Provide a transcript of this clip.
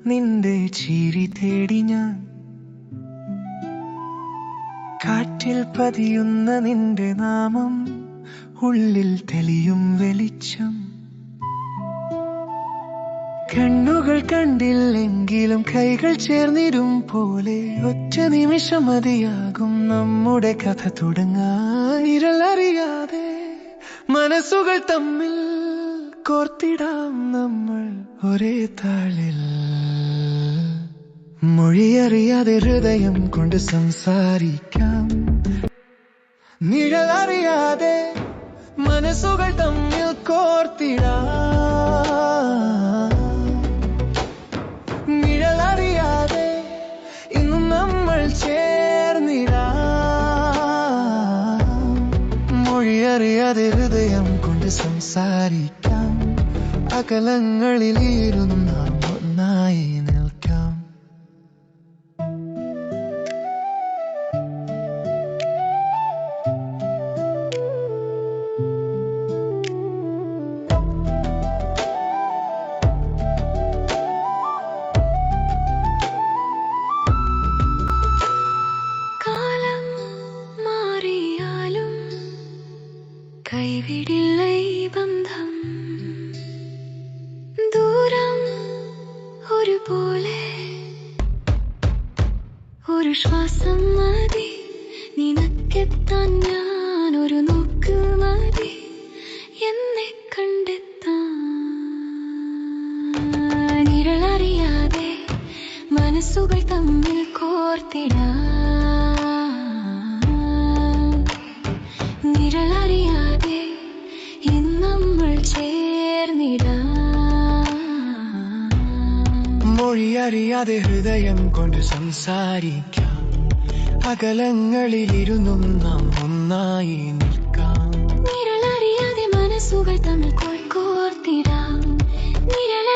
നിന്റെ ചിരി തേടി ഞാൻ കാറ്റിൽ പതിയുന്ന നിന്റെ നാമം ഉള്ളിൽ തെളിയും വെളിച്ചം കണ്ണുകൾ കണ്ടില്ലെങ്കിലും കൈകൾ ചേർന്നിരും പോലെ ഒറ്റ നിമിഷം മതിയാകും നമ്മുടെ കഥ തുടങ്ങാൻ ഇരളറിയാതെ മനസ്സുകൾ തമ്മിൽ കോർത്തിടാം നമ്മൾ ഒരേ താളിൽ മൊഴിയറിയാതെ ഹൃദയം കൊണ്ട് സംസാരിക്കാം നിഴലറിയാതെ മനസ്സുകൾ തമ്മിൽ കോർത്തിടാം നിഴലറിയാതെ ഇന്നും നമ്മൾ ചേർന്നിടാം മൊഴിയറിയാതെ ഹൃദയം കൊണ്ട് സംസാരിക്കാം അകലങ്ങളിൽ ഇരുന്നും നാം ഒന്നായി നിൽക്കാം കാലം മാറിയാലും കൈവിടില്ല ഈ ബന്ധം ദൂരം ഒരുപോലെ ഒരു ശ്വാസം മതി നിനക്കെത്താൻ ഞാൻ ഒരു നോക്ക് മതി എന്നെ കണ്ടെത്താൻ നിഴലറിയാതെ മനസ്സുകൾ തമ്മിൽ കോർത്തിടാം നിഴലറിയാതെ ഇന്ന് നമ്മൾ ചേർന്നിടാം മൊഴിയറിയാതെ ഹൃദയം കൊണ്ട് സംസാരിക്കാം അകലങ്ങളിലിരുന്നും നാം ഒന്നായി നിൽക്കാം നിഴലറിയാതെ മനസ്സുകൾ തമ്മിൽ കോർത്തിടാം നിഴൽ